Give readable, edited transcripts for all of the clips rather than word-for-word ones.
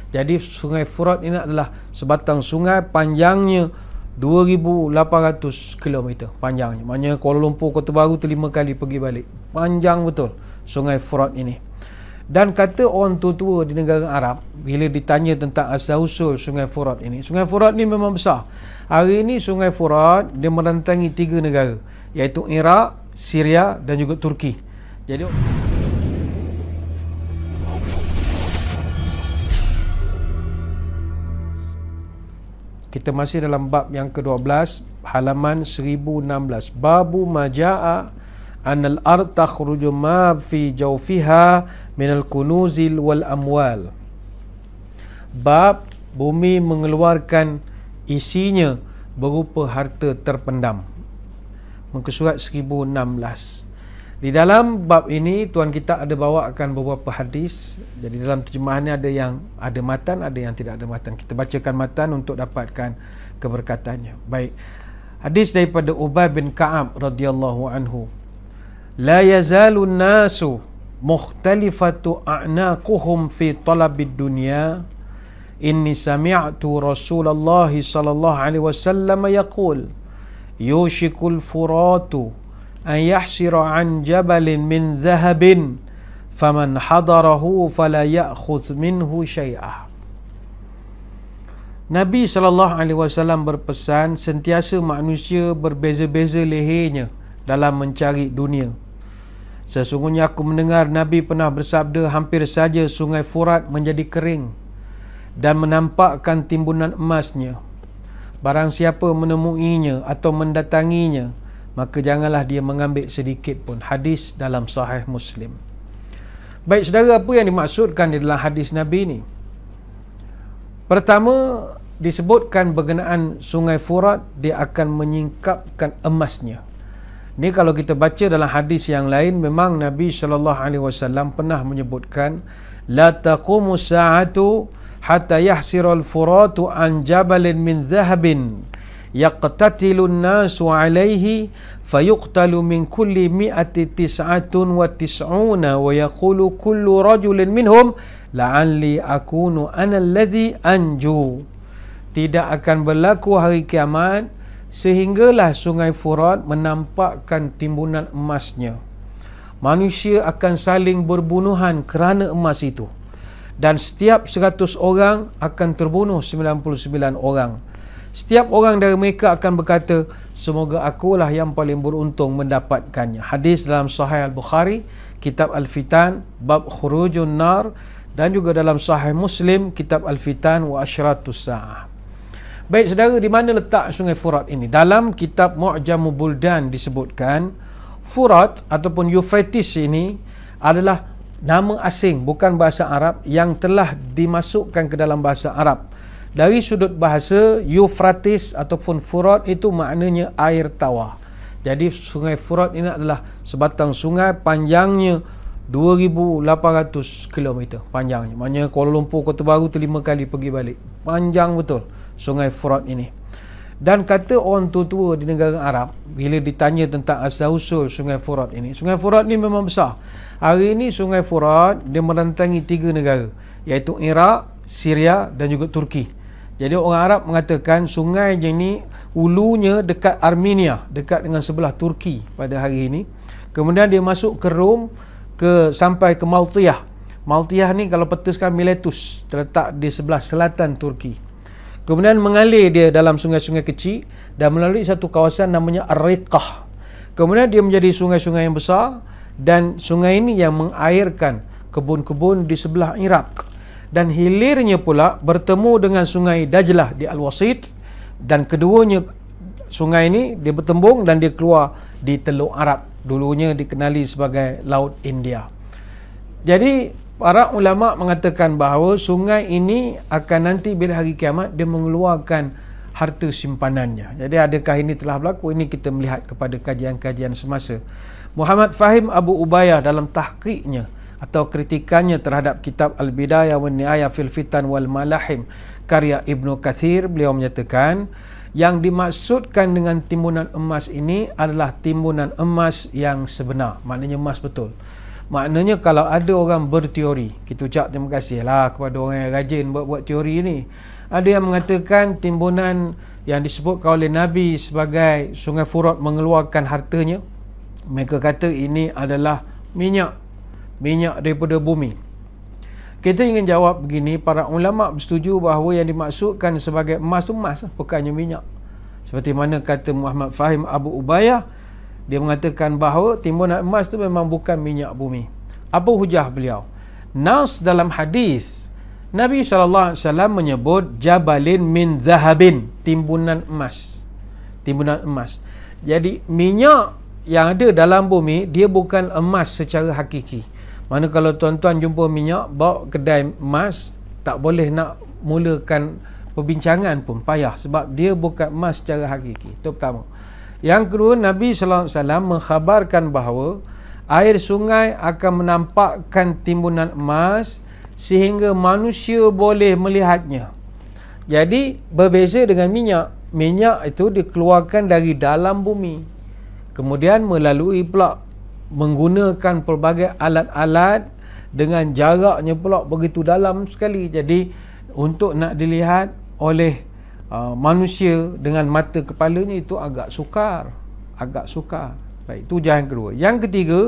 Jadi Sungai Furat ini adalah sebatang sungai panjangnya 2,800 km panjangnya. Maknanya Kuala Lumpur Kota Baru tu 5 kali pergi balik. Panjang betul Sungai Furat ini. Dan kata orang tua-tua di negara Arab, bila ditanya tentang asal-usul Sungai Furat ini, Sungai Furat ni memang besar. Hari ini Sungai Furat dia merentangi 3 negara, iaitu Iraq, Syria dan juga Turki. Jadi kita masih dalam bab yang ke-12, halaman 1016. Babu maja'a anal ard takhruju ma fi jawfiha minal kunuzil wal amwal. Bab bumi mengeluarkan isinya berupa harta terpendam. Muka surat 1016. Di dalam bab ini tuan kita ada bawakan beberapa hadis. Jadi dalam terjemahannya ada yang ada matan, ada yang tidak ada matan. Kita bacakan matan untuk dapatkan keberkatannya. Baik. Hadis daripada Ubay bin Ka'ab radhiyallahu anhu. La yazalu an-nasu mukhtalifatu a'naquhum fi talabid dunya. Inni sami'tu Rasulullah sallallahu alaihi wasallam yaqul yushikul furatu an yahsira an jabalin min dhahabin faman hadarahu fala ya'khudh minhu syai'ah. Nabi SAW berpesan, sentiasa manusia berbeza-beza lehernya dalam mencari dunia. Sesungguhnya aku mendengar Nabi pernah bersabda, hampir saja sungai Furat menjadi kering dan menampakkan timbunan emasnya. Barang siapa menemuinya atau mendatanginya, maka janganlah dia mengambil sedikit pun. Hadis dalam Sahih Muslim. Baik saudara, apa yang dimaksudkan di dalam hadis Nabi ini? Pertama, disebutkan berkenaan Sungai Furat, dia akan menyingkapkan emasnya. Ini kalau kita baca dalam hadis yang lain, memang Nabi SAW pernah menyebutkan, la taqumu sa'atu hatta yahsirul furatu an jabalin min dhahabin yaqtatilun nasu alaihi fayuqtalu min kulli mi'ati tis'atun wa tis'una wa yaqulu kullu rajulin minhum la'alli akunu ana alladhi anju. Tidak akan berlaku hari kiamat sehinggalah Sungai Furat menampakkan timbunan emasnya. Manusia akan saling berbunuhan kerana emas itu, dan setiap 100 orang akan terbunuh 99 orang. Setiap orang dari mereka akan berkata, semoga akulah yang paling beruntung mendapatkannya. Hadis dalam Sahih Al-Bukhari, Kitab Al-Fitan, Bab Khurujun Nar, dan juga dalam Sahih Muslim, Kitab Al-Fitan wa Asyratus Sa'ah. Baik saudara, di mana letak Sungai Furat ini? Dalam Kitab Mu'jamul Buldan disebutkan, Furat ataupun Euphrates ini adalah nama asing, bukan bahasa Arab, yang telah dimasukkan ke dalam bahasa Arab. Dari sudut bahasa, Euphrates ataupun Furat itu maknanya air tawar. Jadi Sungai Furat ini adalah sebatang sungai panjangnya 2,800 km panjangnya. Maknanya Kuala Lumpur Kota Baru tu 5 kali pergi balik. Panjang betul Sungai Furat ini. Dan kata orang tua-tua di negara Arab, bila ditanya tentang asal-usul Sungai Furat ini, Sungai Furat ini memang besar. Hari ini Sungai Furat dia merentangi 3 negara, iaitu Iraq, Syria dan juga Turki. Jadi orang Arab mengatakan sungai ini hulunya dekat Armenia, dekat dengan sebelah Turki pada hari ini. Kemudian dia masuk ke Rom, sampai ke Maltiyah. Maltiyah ni kalau petaskan Miletus, terletak di sebelah selatan Turki. Kemudian mengalir dia dalam sungai-sungai kecil dan melalui satu kawasan namanya Ar-Riqah. Kemudian dia menjadi sungai-sungai yang besar, dan sungai ini yang mengairkan kebun-kebun di sebelah Iraq. Dan hilirnya pula bertemu dengan Sungai Dajlah di Al-Wasit, dan keduanya sungai ini dia bertembung dan dia keluar di Teluk Arab, dulunya dikenali sebagai Laut India. Jadi para ulama mengatakan bahawa sungai ini akan nanti bila hari kiamat dia mengeluarkan harta simpanannya. Jadi adakah ini telah berlaku? Ini kita melihat kepada kajian-kajian semasa. Muhammad Fahim Abu Ubayyah dalam tahqiqnya atau kritikannya terhadap kitab Al-Bidayah wa Nihayah fil Fitan wal Malahim karya Ibnu Kathir, beliau menyatakan yang dimaksudkan dengan timbunan emas ini adalah timbunan emas yang sebenar, maknanya emas betul. Maknanya kalau ada orang berteori, kita ucap terima kasih lah kepada orang yang rajin buat teori ni. Ada yang mengatakan timbunan yang disebutkan oleh Nabi sebagai Sungai Furat mengeluarkan hartanya, mereka kata ini adalah minyak daripada bumi. Kita ingin jawab begini, para ulama bersetuju bahawa yang dimaksudkan sebagai emas tu emas, bukannya minyak. Seperti mana kata Muhammad Fahim Abu Ubayyah, dia mengatakan bahawa timbunan emas tu memang bukan minyak bumi. Apa hujah beliau? Nas dalam hadis Nabi SAW menyebut jabalin min zahabin, timbunan emas. Jadi minyak yang ada dalam bumi, dia bukan emas secara hakiki. Mana kalau tuan-tuan jumpa minyak, bawa kedai emas, tak boleh nak mulakan perbincangan pun, payah. Sebab dia bukan emas secara hakiki. Itu pertama. Yang kedua, Nabi SAW mengkhabarkan bahawa air sungai akan menampakkan timbunan emas sehingga manusia boleh melihatnya. Jadi berbeza dengan minyak. Minyak itu dikeluarkan dari dalam bumi, kemudian melalui pula menggunakan pelbagai alat-alat dengan jaraknya pula begitu dalam sekali. Jadi untuk nak dilihat oleh manusia dengan mata kepalanya itu agak sukar. Baik, itu hujah yang kedua. Yang ketiga,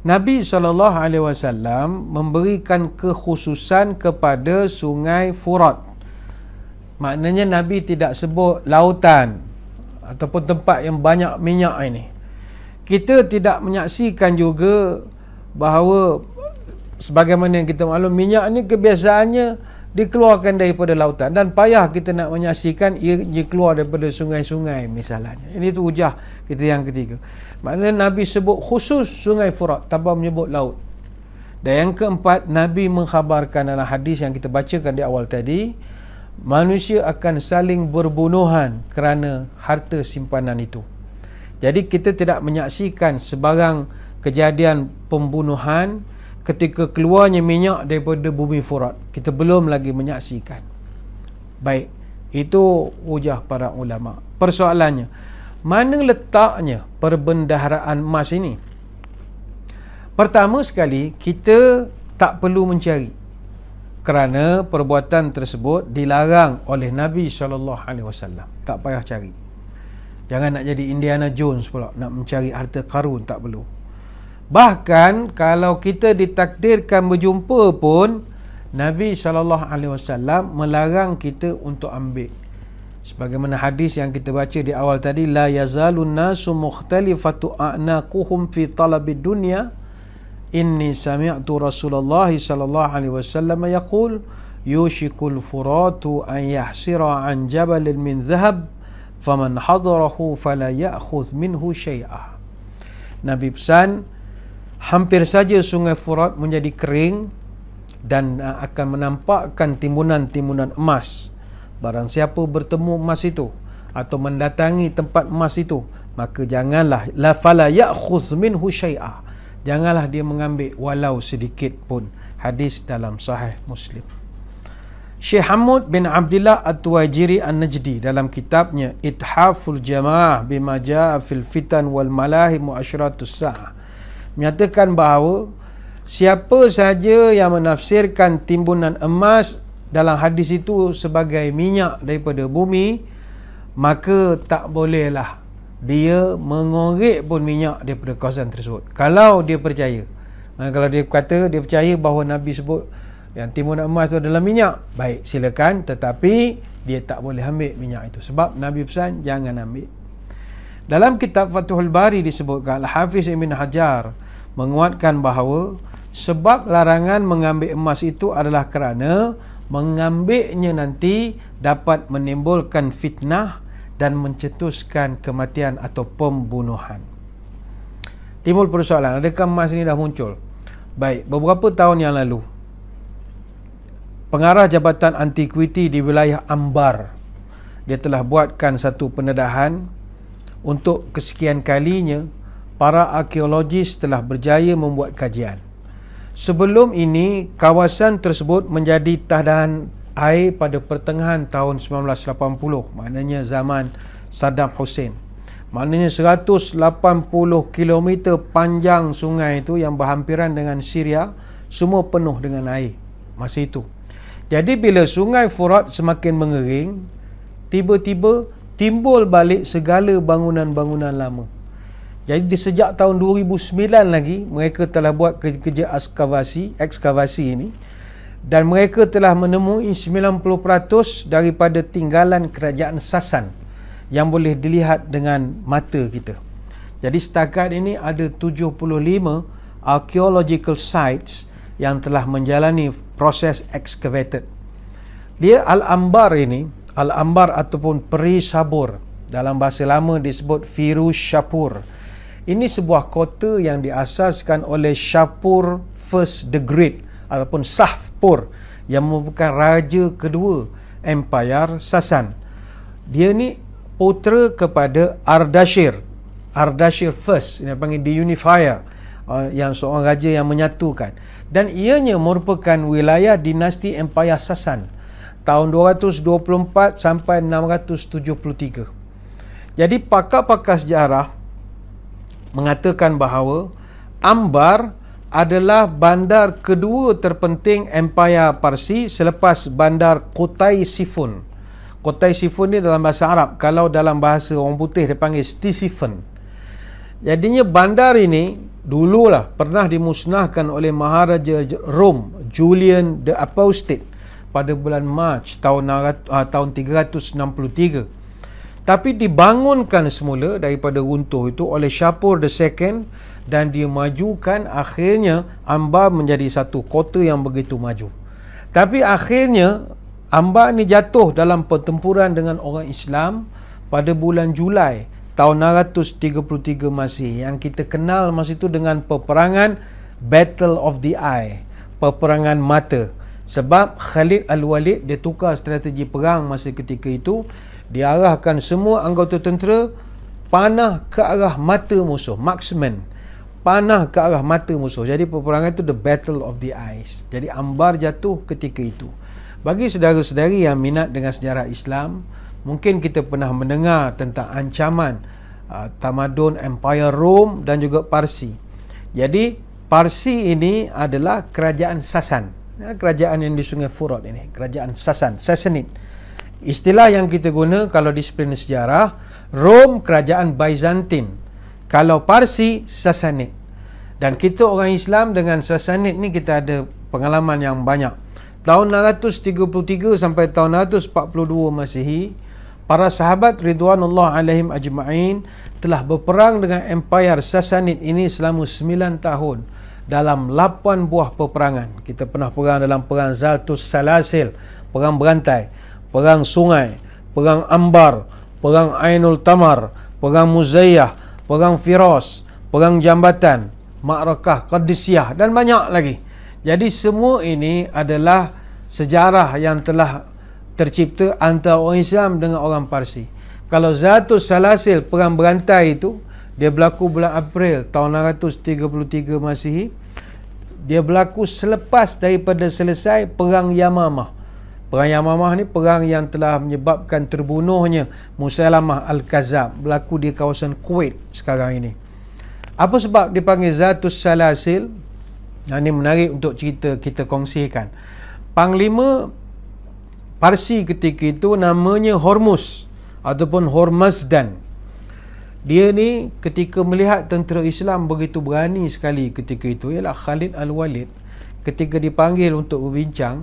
Nabi SAW memberikan kekhususan kepada Sungai Furat. Maknanya Nabi tidak sebut lautan ataupun tempat yang banyak minyak ini. Kita tidak menyaksikan juga bahawa sebagaimana yang kita maklum, minyak ni kebiasaannya dikeluarkan daripada lautan, dan payah kita nak menyaksikan ia keluar daripada sungai-sungai misalnya. Ini tu hujah kita yang ketiga. Maknanya Nabi sebut khusus Sungai Furat tanpa menyebut laut. Dan yang keempat, Nabi mengkhabarkan dalam hadis yang kita bacakan di awal tadi, manusia akan saling berbunuhan kerana harta simpanan itu. Jadi kita tidak menyaksikan sebarang kejadian pembunuhan ketika keluarnya minyak daripada bumi Furat. Kita belum lagi menyaksikan. Baik, itu hujah para ulama. Persoalannya, mana letaknya perbendaharaan emas ini? Pertama sekali, kita tak perlu mencari, kerana perbuatan tersebut dilarang oleh Nabi SAW. Tak payah cari. Jangan nak jadi Indiana Jones pula, nak mencari harta karun, tak perlu. Bahkan kalau kita ditakdirkan berjumpa pun, Nabi SAW melarang kita untuk ambil. Sebagaimana hadis yang kita baca di awal tadi, la yazalun nasu mukhtalifatu a'naquhum fi talabid dunya, inni sami'tu Rasulullah sallallahu alaihi wasallam yaqul yushikul furatu an yahsira an jabalin min dhahab faman hadarahu fala ya'khudh minhu syai'a. Nabi pesan, hampir saja Sungai Furat menjadi kering dan akan menampakkan timbunan-timbunan emas. Barang siapa bertemu emas itu atau mendatangi tempat emas itu, maka janganlah la fala ya'khudh minhu syai'a, janganlah dia mengambil walau sedikit pun. Hadis dalam Sahih Muslim. Syekh Hamud bin Abdullah At-Tuwajiri An-Najdi dalam kitabnya Ithaful Jamaah bima jaa fil fitan wal malahim wa asyratus sa'ah menyatakan bahawa siapa saja yang menafsirkan timbunan emas dalam hadis itu sebagai minyak daripada bumi, maka tak bolehlah dia mengorek pun minyak daripada kawasan tersebut, kalau dia percaya. Kalau dia kata dia percaya bahawa Nabi sebut yang timbunan emas itu adalah minyak, baik, silakan, tetapi dia tak boleh ambil minyak itu, sebab Nabi pesan jangan ambil. Dalam kitab Fathul Bari disebutkan, Al-Hafiz Ibn Hajar menguatkan bahawa sebab larangan mengambil emas itu adalah kerana mengambilnya nanti dapat menimbulkan fitnah dan mencetuskan kematian atau pembunuhan. Timbul persoalan, adakah emas ini dah muncul? Baik, beberapa tahun yang lalu, pengarah Jabatan Antiquity di wilayah Ambar, dia telah buatkan satu pendedahan. Untuk kesekian kalinya, para arkeologis telah berjaya membuat kajian. Sebelum ini, kawasan tersebut menjadi tahan air pada pertengahan tahun 1980, maknanya zaman Saddam Hussein. Maknanya 180 km panjang sungai itu yang berhampiran dengan Syria, semua penuh dengan air masa itu. Jadi bila sungai Furat semakin mengering, tiba-tiba timbul balik segala bangunan-bangunan lama. Jadi di sejak tahun 2009 lagi mereka telah buat kerja ekskavasi ini, dan mereka telah menemui 90% daripada tinggalan kerajaan Sasan yang boleh dilihat dengan mata kita. Jadi setakat ini ada 75 archaeological sites yang telah menjalani proses excavated. Dia Al-Anbar ini, Al-Anbar ataupun Peri Sabur, dalam bahasa lama disebut Firuz Shapur. Ini sebuah kota yang diasaskan oleh Shapur First the Great ataupun Shahpur, yang merupakan raja kedua Empire Sasan. Dia ni putera kepada Ardashir First, yang panggil the Unifier, yang seorang raja yang menyatukan, dan ianya merupakan wilayah dinasti Empire Sasan tahun 224 sampai 673. Jadi pakar-pakar sejarah mengatakan bahawa Anbar adalah bandar kedua terpenting Empire Parsi selepas bandar Kotai Sifun. Kotai Sifun ni dalam bahasa Arab, kalau dalam bahasa orang putih dia panggil Stisifon. Jadinya bandar ini dululah pernah dimusnahkan oleh Maharaja Rom Julian the Apostate pada bulan Mac tahun 363. Tapi dibangunkan semula daripada runtuh itu oleh Shapur II, dan dia majukan, akhirnya Anbar menjadi satu kota yang begitu maju. Tapi akhirnya Anbar ni jatuh dalam pertempuran dengan orang Islam pada bulan Julai tahun 633 Masihi, yang kita kenal masa itu dengan peperangan Battle of the Eye, peperangan mata. Sebab Khalid Al-Walid dia tukar strategi perang masa ketika itu, diarahkan semua anggota tentera panah ke arah mata musuh, marksman, panah ke arah mata musuh. Jadi peperangan itu the Battle of the Eyes. Jadi Anbar jatuh ketika itu. Bagi saudara-saudari yang minat dengan sejarah Islam, mungkin kita pernah mendengar tentang ancaman tamadun Empire Rom dan juga Parsi. Jadi Parsi ini adalah kerajaan Sasan, kerajaan yang di Sungai Furat ini, kerajaan Sasan, Sassanid. Istilah yang kita guna kalau disiplin sejarah, Rom kerajaan Byzantine, kalau Parsi Sassanid. Dan kita orang Islam dengan Sassanid ni kita ada pengalaman yang banyak. Tahun 633 sampai tahun 642 Masihi, para sahabat Ridwanullah alaihim ajma'in telah berperang dengan Empire Sassanid ini selama 9 tahun dalam 8 buah peperangan. Kita pernah perang dalam perang Zaltus Salasil, perang berantai, perang sungai, perang Anbar, perang Ainul Tamar, perang Muzayyah, perang Firas, perang Jambatan, Ma'rakah Qadisiyah, dan banyak lagi. Jadi semua ini adalah sejarah yang telah tercipta antara orang Islam dengan orang Parsi. Kalau Zatus Salasil, perang berantai itu, dia berlaku bulan April tahun 633 Masihi. Dia berlaku selepas daripada selesai perang Yamamah. Perang Yamamah ni perang yang telah menyebabkan terbunuhnya Musailamah Al-Kazab, berlaku di kawasan Kuwait sekarang ini. Apa sebab dipanggil Zatus Salasil? Ini menarik untuk kita kongsikan. Panglima Parsi ketika itu namanya Hormuz ataupun Hormazdan. Dia ni ketika melihat tentera Islam begitu berani sekali ketika itu, ialah Khalid Al-Walid, ketika dipanggil untuk berbincang,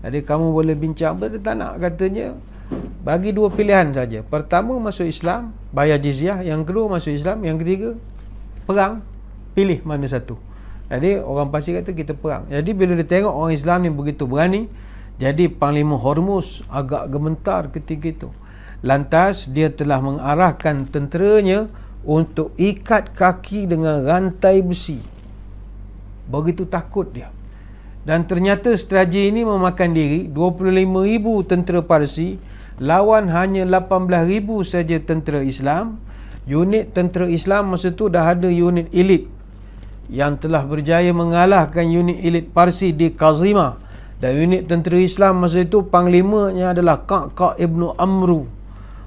jadi kamu boleh bincang, dia tak nak, katanya bagi dua pilihan saja. Pertama masuk Islam, bayar jizyah. Yang kedua masuk Islam. Yang ketiga perang. Pilih mana satu. Jadi orang Parsi kata kita perang. Jadi bila dia tengok orang Islam ni begitu berani, jadi Panglima Hormuz agak gemetar ketika itu. Lantas dia telah mengarahkan tenteranya untuk ikat kaki dengan rantai besi. Begitu takut dia. Dan ternyata strategi ini memakan diri 25,000 tentera Parsi lawan hanya 18,000 saja tentera Islam. Unit tentera Islam masa tu dah ada unit elit yang telah berjaya mengalahkan unit elit Parsi di Kazima. Dan unit tentera Islam masa itu panglimanya adalah Ka'ka' ibn Amru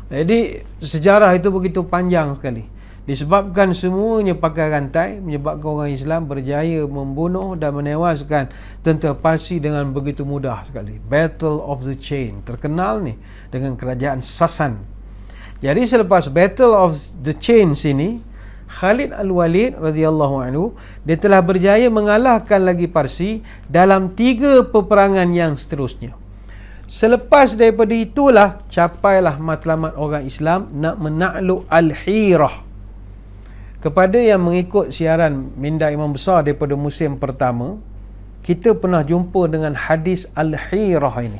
Jadi sejarah itu begitu panjang sekali. Disebabkan semuanya pakai rantai, menyebabkan orang Islam berjaya membunuh dan menewaskan tentera Parsi dengan begitu mudah sekali. Battle of the Chain, terkenal ni dengan kerajaan Sasan. Jadi selepas Battle of the Chain sini, Khalid Al-Walid radhiyallahu anhu, dia telah berjaya mengalahkan lagi Parsi dalam 3 peperangan yang seterusnya. Selepas daripada itulah capailah matlamat orang Islam nak menakluk Al-Hirah. Kepada yang mengikut siaran Minda Imam Besar daripada musim pertama, kita pernah jumpa dengan hadis Al-Hirah ini.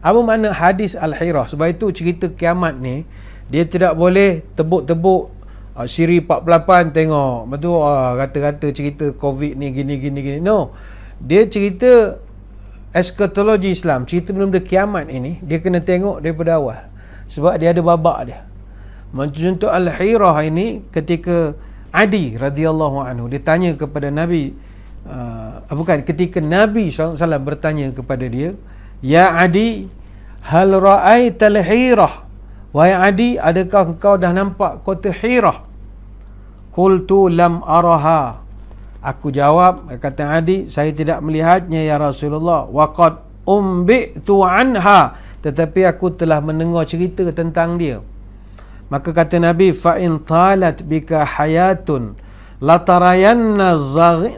Apa makna hadis Al-Hirah? Sebab itu cerita kiamat ni, dia tidak boleh tebuk-tebuk siri 48 tengok. Betul kata-kata cerita COVID ni gini. No. Dia cerita eskatologi Islam, cerita benda kiamat ini, dia kena tengok daripada awal. Sebab dia ada babak dia. Contoh Al-Hirah ini ketika Adi radhiyallahu anhu dia tanya kepada Nabi, ketika Nabi SAW bertanya kepada dia, "Ya Adi, hal ra'aita al-Hirah?" Wahai Adi, adakah engkau dah nampak kota Hirah? Qultu lam araha. Aku jawab, kata Adi, saya tidak melihatnya ya Rasulullah. Wa qad umbitu anha, tetapi aku telah mendengar cerita tentang dia. Maka kata Nabi, fa in talat bika hayatun latarayanna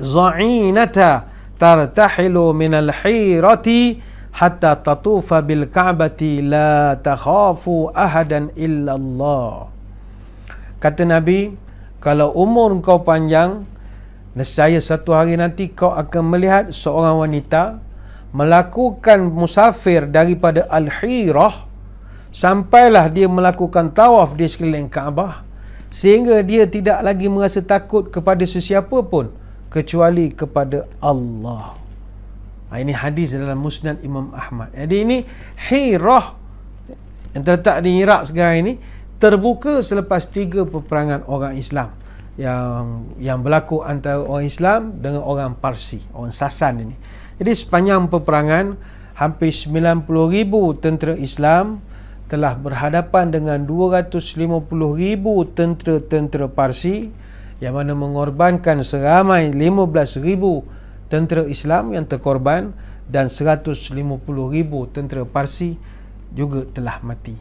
za'inata tartahilu minal hirati hatta tatufa bil ka'bati la takhafu ahadan illallah. Kata Nabi, kalau umur kau panjang, nescaya satu hari nanti kau akan melihat seorang wanita melakukan musafir daripada Al-Hirah sampailah dia melakukan tawaf di sekeliling Kaabah, sehingga dia tidak lagi merasa takut kepada sesiapa pun kecuali kepada Allah. Ini hadis dalam Musnad Imam Ahmad. Jadi ini Hirah yang terletak di Iraq sekarang ini terbuka selepas 3 peperangan orang Islam yang berlaku antara orang Islam dengan orang Parsi, orang Sasan ini. Jadi sepanjang peperangan hampir 90,000 tentera Islam telah berhadapan dengan 250,000 tentera-tentera Parsi, yang mana mengorbankan seramai 15,000 tentera Islam yang terkorban dan 150,000 tentera Parsi juga telah mati.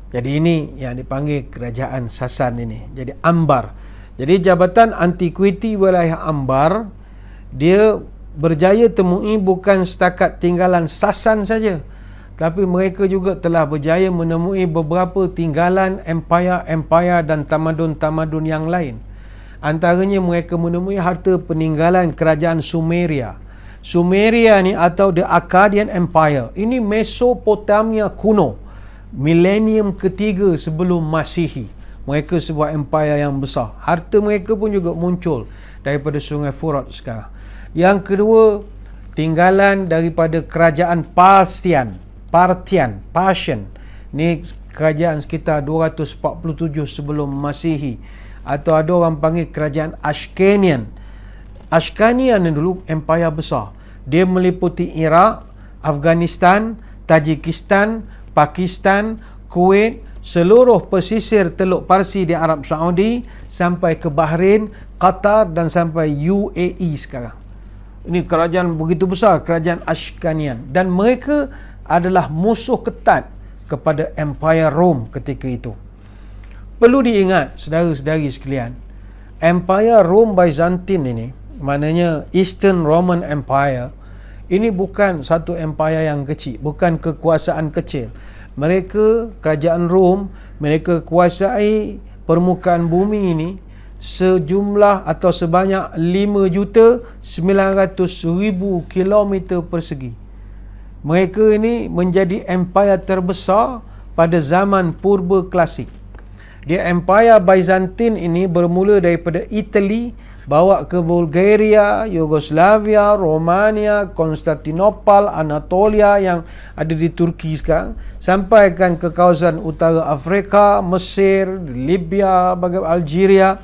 Jadi ini yang dipanggil kerajaan Sasan ini. Jadi Ambar. Jadi Jabatan Antiquity Wilayah Ambar, dia berjaya temui bukan setakat tinggalan Sasan saja, tapi mereka juga telah berjaya menemui beberapa tinggalan empire dan tamadun-tamadun yang lain. Antaranya mereka menemui harta peninggalan kerajaan Sumeria. Sumeria ni atau The Akkadian Empire, ini Mesopotamia kuno, milenium ketiga sebelum Masihi. Mereka sebuah empire yang besar. Harta mereka pun juga muncul daripada Sungai Furat sekarang. Yang kedua, tinggalan daripada kerajaan Partian. Ni kerajaan sekitar 247 sebelum Masihi, atau ada orang panggil kerajaan Ashkanian. Ashkanian ni dulu empire besar. Dia meliputi Iraq, Afghanistan, Tajikistan, Pakistan, Kuwait, seluruh pesisir Teluk Parsi di Arab Saudi sampai ke Bahrain, Qatar dan sampai UAE sekarang. Ini kerajaan begitu besar, kerajaan Ashkanian, dan mereka adalah musuh ketat kepada Empire Rome ketika itu. Perlu diingat saudara-saudari sekalian, Empire Rome Byzantine ini, maknanya Eastern Roman Empire, ini bukan satu empire yang kecil, bukan kekuasaan kecil. Mereka, kerajaan Rom, mereka kuasai permukaan bumi ini sejumlah atau sebanyak 5,900,000 kilometer persegi. Mereka ini menjadi empire terbesar pada zaman purba klasik. Dia Empire Byzantine ini bermula daripada Italy, bawa ke Bulgaria, Yugoslavia, Romania, Konstantinopel, Anatolia yang ada di Turki sekarang, sampaikan ke kawasan utara Afrika, Mesir, Libya, Algeria,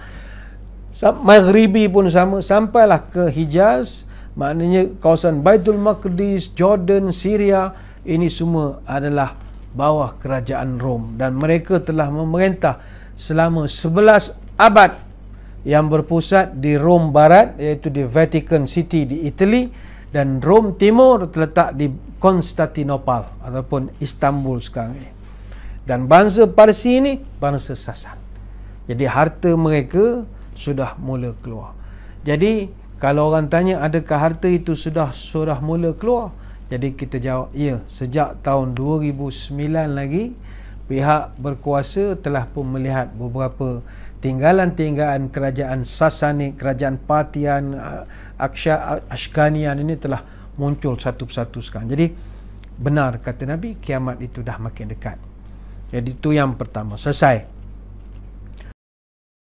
Maghribi pun sama, sampailah ke Hijaz, maknanya kawasan Baitul Maqdis, Jordan, Syria. Ini semua adalah bawah kerajaan Rom, dan mereka telah memerintah selama 11 abad yang berpusat di Rom Barat, iaitu di Vatican City di Itali, dan Rom Timur terletak di Konstantinopel ataupun Istanbul sekarang ini. Dan bangsa Parsi ini bangsa Sasan. Jadi harta mereka sudah mula keluar. Jadi kalau orang tanya adakah harta itu sudah mula keluar, jadi kita jawab ya. Sejak tahun 2009 lagi pihak berkuasa telah pun melihat beberapa tinggalan-tinggalan kerajaan Sasani, kerajaan Partian, Ashkanian ini telah muncul satu persatu sekarang. Jadi benar kata Nabi, kiamat itu dah makin dekat. Jadi itu yang pertama, selesai.